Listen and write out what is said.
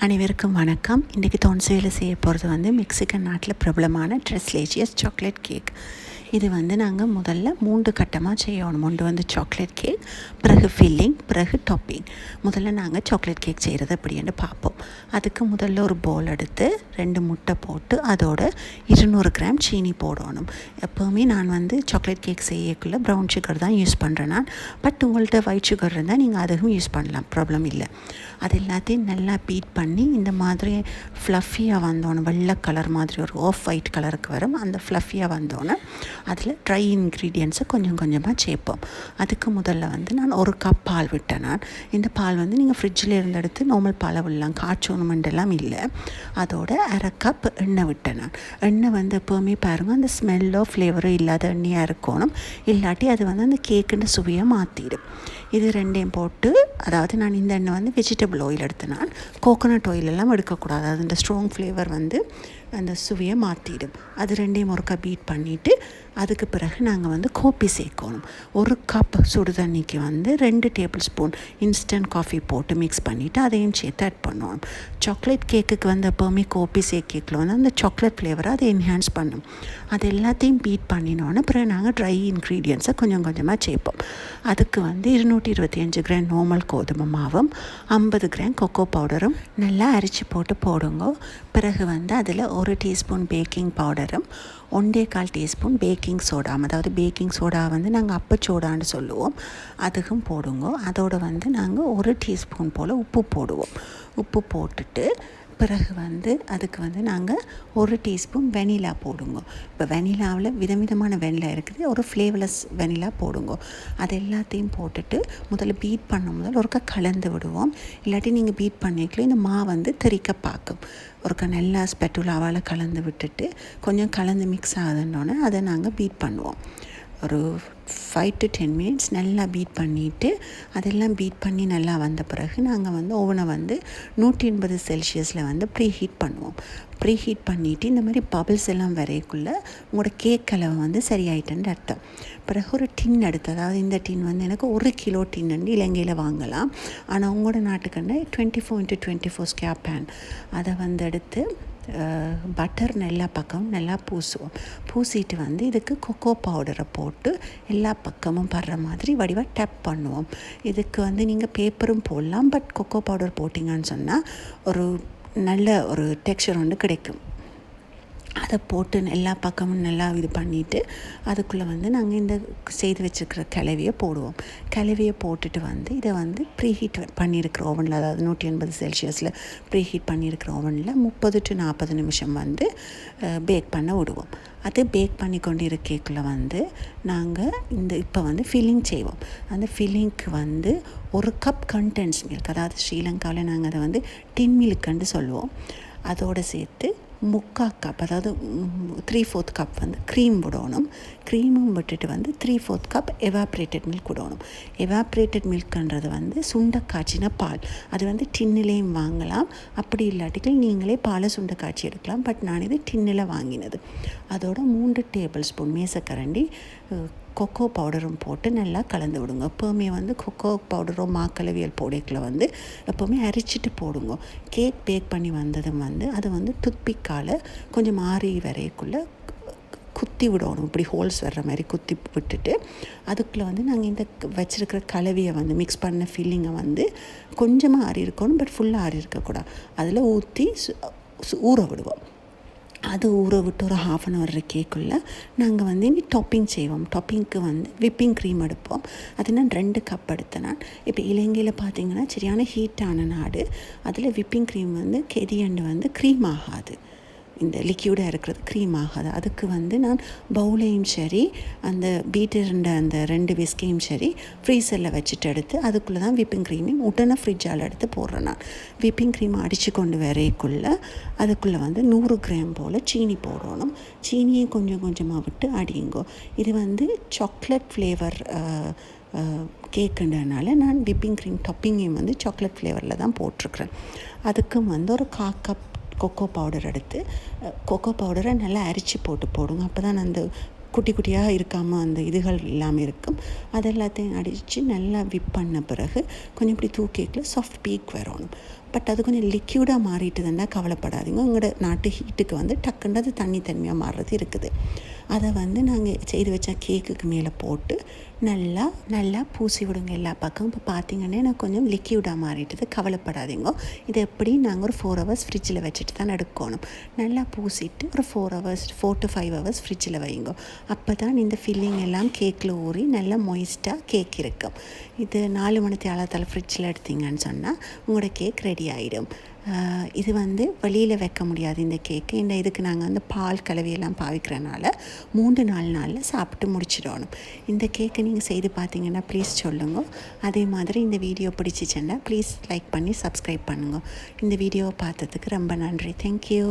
அனைவருக்கும் வணக்கம். இன்றைக்கி தொன்சையில் செய்ய போகிறது மெக்சிகன் நாட்டில் பிரபலமான லெches சாக்லேட் கேக். இது நாங்கள் முதல்ல 3 கட்டமாக செய்யணும். ஒன்று சாக்லேட் கேக், பிறகு ஃபில்லிங், பிறகு டாப்பிங். முதல்ல நாங்கள் சாக்லேட் கேக் செய்கிறது எப்படின்னு பார்ப்போம். அதுக்கு முதல்ல ஒரு பவுல் எடுத்து 2 முட்டை போட்டு அதோட 200 கிராம் சீனி போடணும். எப்போவுமே நான் சாக்லேட் கேக் செய்யக்குள்ள ப்ரௌன் சுகர் தான் யூஸ் பண்ணுறேன் நான். பட் உங்கள்கிட்ட ஒயிட் சுகர் இருந்தால் நீங்கள் அதுவும் யூஸ் பண்ணலாம், ப்ராப்ளம் இல்லை. அது எல்லாத்தையும் நல்லா பீட் பண்ணி இந்த மாதிரி ஃப்ளஃபியாக வந்தோன்னே, வெள்ளை கலர் மாதிரி ஒரு ஆஃப் ஒயிட் கலருக்கு வரும். அந்த ஃப்ளஃபியாக வந்தோன்னே அதில் ட்ரை இன்க்ரீடியன்ஸை கொஞ்சம் கொஞ்சமாக சேர்ப்போம். அதுக்கு முதல்ல நான் 1 கப் பால் விட்டேன். நான் இந்த பால் நீங்கள் ஃப்ரிட்ஜில் இருந்து எடுத்து நார்மல் பாலை விடலாம், காய்ச்சணுமெண்டெல்லாம் இல்லை. அதோட 1/2 கப் எண்ணெய் விட்டேன். நான் எண்ணெய் எப்போவுமே பாருங்கள், அந்த ஸ்மெல்லோ ஃப்ளேவரோ இல்லாத எண்ணெயாக இருக்கணும். இல்லாட்டி அது அந்த கேக்குன்னு சுவையை மாற்றிடும். இது ரெண்டையும் போட்டு, அதாவது நான் இந்த எண்ணெய் வெஜிடபிள் ஆயில் எடுத்தேன். நான் கோகோனட் ஆயிலெல்லாம் எடுக்கக்கூடாது, அது இந்த ஸ்ட்ராங் ஃப்ளேவர் அந்த சுவையை மாற்றிடும். அது ரெண்டையும் ஒருக்கா பீட் பண்ணிவிட்டு அதுக்கு பிறகு நாங்கள் காஃபி சேர்க்கணும். 1 கப் சுடு தண்ணிக்கு 2 டேபிள் ஸ்பூன் இன்ஸ்டன்ட் காஃபி போட்டு மிக்ஸ் பண்ணிவிட்டு அதையும் சேர்த்து ஆட் பண்ணணும். சாக்லேட் கேக்குக்கு எப்போவுமே காஃபி சேர்க்கல அந்த சாக்லேட் ஃப்ளேவரை அதை என்ஹான்ஸ் பண்ணும். அது எல்லாத்தையும் பீட் பண்ணினோன்னு பிறகு நாங்கள் ட்ரை இன்க்ரீடியன்ஸை கொஞ்சம் கொஞ்சமாக சேர்ப்போம். அதுக்கு 225 கிராம் நார்மல் கோதுமை மாவும் 50 கிராம் கொக்கோ பவுடரும் நல்லா அரைச்சி போட்டு போடுங்க. பிறகு அதில் 1 டீஸ்பூன் பேக்கிங் பவுடரும் 1/4 டீஸ்பூன் பேக்கிங் சோடா, அதாவது பேக்கிங் சோடா நாங்கள் அப்பச்சோடான்னு சொல்லுவோம், அதுக்கும் போடுங்க. அதோடு நாங்கள் 1 டீஸ்பூன் போல் உப்பு போடுவோம். உப்பு போட்டுட்டு பிறகு அதுக்கு நாங்கள் 1 டீஸ்பூன் வெனிலா போடுங்க. இப்போ வெனிலாவில் விதவிதமான வெனிலா இருக்குது, ஒரு ஃப்ளேவர்லெஸ் வெனிலா போடுங்க. அது எல்லாத்தையும் போட்டுட்டு முதல்ல பீட் பண்ண ஒருக்கா கலந்து விடுவோம். இல்லாட்டி நீங்கள் பீட் பண்ணிக்கல இந்த மா தெறிக்க பார்க்கும். ஒருக்கா நல்லா ஸ்பெட்டுலாவால் கலந்து விட்டுட்டு கொஞ்சம் கலந்து மிக்ஸ் ஆகுதுன்னொன்னே அதை நாங்கள் பீட் பண்ணுவோம். ஒரு 5 to 10 மினிட்ஸ் நல்லா பீட் பண்ணிவிட்டு, அதெல்லாம் பீட் பண்ணி நல்லா வந்த பிறகு நாங்கள் ஓவனை 180 செல்சியஸில் ப்ரீ ஹீட் பண்ணுவோம். ப்ரீ ஹீட் பண்ணிவிட்டு இந்த மாதிரி பபிள்ஸ் எல்லாம் வரைக்குள்ளே உங்களோட கேக் கலவை சரியாயிட்டுன்னு அர்த்தம். பிறகு ஒரு டின் எடுத்து, அதாவது இந்த டின் எனக்கு 1 கிலோ டின்னு இலங்கையில் வாங்கலாம். ஆனால் உங்களோட நாட்டுக்கண்ட 24 into 24 ஸ்கொயர் பேன் அதை எடுத்து பட்டர் எல்லா பக்கமும் நல்லா பூசுவோம். பூசிட்டு இதுக்கு கொக்கோ பவுடரை போட்டு எல்லா பக்கமும் படுற மாதிரி வடிவாக டேப் பண்ணுவோம். இதுக்கு நீங்கள் பேப்பரும் போடலாம், பட் கொக்கோ பவுடர் போட்டிங்கன்னு சொன்னால் ஒரு நல்ல ஒரு டெக்ஸ்சர் கிடைக்கும். அதை போட்டு எல்லா பக்கமும் நல்லா இது பண்ணிவிட்டு அதுக்குள்ளே நாங்கள் இந்த செய்து வச்சுருக்கிற கிளவியை போடுவோம். கிளவியை போட்டுட்டு இதை ப்ரீ ஹீட் பண்ணியிருக்கிற ஓவனில், அதாவது 180 செல்சியஸில் ப்ரீ ஹீட் பண்ணியிருக்கிற ஓவனில் 30 to 40 நிமிஷம் பேக் பண்ண விடுவோம். அது பேக் பண்ணி கொண்டு இருக்கக்குள்ளே நாங்கள் இப்போ ஃபில்லிங் செய்வோம். அந்த ஃபில்லிங்க்கு 1 கப் கண்டென்ஸ் மில்க், அதாவது ஸ்ரீலங்காவில் நாங்கள் அதை டின் மில்க்குன்னு சொல்லுவோம். அதோடு சேர்த்து 3/4 கப், அதாவது 3/4 கப் க்ரீம் விடணும். க்ரீமும் விட்டுட்டு 3/4 கப் எவாப்ரேட்டட் மில்க் விடணும். எவாப்ரேட்டட் மில்க்ன்றது சுண்டை காய்ச்சின பால். அது டின்னிலையும் வாங்கலாம், அப்படி இல்லாட்டிகள் நீங்களே பாலை சுண்டை காய்ச்சி எடுக்கலாம். பட் நான் இது டின்னில் வாங்கினது. அதோட 3 டேபிள் ஸ்பூன் மேசக்கரண்டி கொக்கோ பவுடரும் போட்டு நல்லா கலந்து விடுங்க. எப்போவுமே கொக்கோ பவுடரோ மாக்கலவியல் போடைக்கில் எப்போவுமே அரிச்சிட்டு போடுங்க. கேக் பேக் பண்ணி வந்ததும் அது துப்பிக்கால் கொஞ்சம் மாறி வரைக்குள்ளே குத்தி விடணும். இப்படி ஹோல்ஸ் வர்ற மாதிரி குத்தி விட்டுட்டு அதுக்குள்ளே நாங்கள் இந்த வச்சுருக்கிற கலவையை மிக்ஸ் பண்ண ஃபில்லிங்கை கொஞ்சமாக ஆறி இருக்கணும், பட் ஃபுல்லாக ஆறி இருக்கக்கூடாது. அதில் ஊற்றி ஊற விடுவோம். அது ஊற விட்டு ஒரு 1/2 அன் ஹவர் கேக்குள்ளே நாங்கள் இனி டாப்பிங் செய்வோம். டாப்பிங்க்கு விப்பிங் க்ரீம் எடுப்போம். அது நான் 2 கப் எடுத்தேன். நான் இப்போ இலங்கையில் பார்த்திங்கன்னா சரியான ஹீட்டான நாடு. அதில் விப்பிங் க்ரீம் கெதியண்டு க்ரீம் ஆகாது, இந்த லிக்யூடாக இருக்கிறது க்ரீம் ஆகாது. அதுக்கு நான் பவுலையும் சரி அந்த பீட்டர்ன்ற அந்த 2 விஸ்கையும் சரி ஃப்ரீசரில் வச்சுட்டு எடுத்து அதுக்குள்ளே தான் விப்பிங் க்ரீமையும் உடனே ஃப்ரிட்ஜால் எடுத்து போடுறேன். நான் விப்பிங் க்ரீமை அடித்து கொண்டு வரைக்குள்ளே அதுக்குள்ளே 100 கிராம் போல் சீனி போடணும். சீனியை கொஞ்சம் கொஞ்சமாக விட்டு அடியுங்கோ. இது சாக்லேட் ஃப்ளேவர் கேக்குன்றதுனால நான் விப்பிங் க்ரீம் டாப்பிங்கையும் சாக்லேட் ஃப்ளேவரில் தான் போட்டிருக்கிறேன். அதுக்கும் ஒரு 1/4 கப் கொக்கோ பவுடர் எடுத்து கொக்கோ பவுடரை நல்லா அரிச்சு போடுங்க. அப்போ தான் அந்த குட்டி குட்டியாக இருக்காமல் அந்த இதுகள் இல்லாமல் இருக்கும். அதெல்லாத்தையும் அடித்து நல்லா விப் பண்ண பிறகு கொஞ்சம் இப்படி தூக்கிக்கல சாஃப்ட் பீக் வரணும். பட் அது கொஞ்சம் லிக்யூடாக மாறிட்டுதுன்னா கவலைப்படாதீங்க. உங்களோட நாட்டு ஹீட்டுக்கு வந்து டக்குன்னு அது தண்ணி தன்மையாக மாறுறது இருக்குது. அதை வந்து நாங்கள் செய்து வச்ச கேக்குக்கு மேலே போட்டு நல்லா பூசி விடுங்க எல்லா பக்கம். இப்போ பார்த்தீங்கன்னா எனக்கு கொஞ்சம் லிக்யூடாக மாறிட்டுது, கவலைப்படாதீங்க. இதை எப்படி நாங்கள் ஒரு 4 hours ஃப்ரிட்ஜில் வச்சுட்டு தான் எடுக்கணும். நல்லா பூசிட்டு ஒரு 4 to 5 hours ஃப்ரிட்ஜில் வைங்க. அப்போ தான் இந்த ஃபில்லிங் எல்லாம் கேக்கில் ஊறி நல்லா மொய்ஸ்டாக கேக் இருக்கும். இது 4 மணி நேரத்தால் ஃப்ரிட்ஜில் எடுத்தீங்கன்னு சொன்னால் உங்களோட கேக் ரெடி ஆகிடும். இது வந்து வெளியில் வைக்க முடியாது இந்த கேக்கு. இதுக்கு நாங்கள் வந்து பால் கலவையெல்லாம் பாவிக்கிறனால 3-4 நாளில் சாப்பிட்டு முடிச்சிடணும். இந்த கேக்கை நீங்கள் செய்து பார்த்தீங்கன்னா ப்ளீஸ் சொல்லுங்க. அதே மாதிரி இந்த வீடியோ பிடிச்சிச்சுன்னா ப்ளீஸ் லைக் பண்ணி சப்ஸ்கிரைப் பண்ணுங்க. இந்த வீடியோவை பார்த்ததுக்கு ரொம்ப நன்றி. தேங்க்யூ.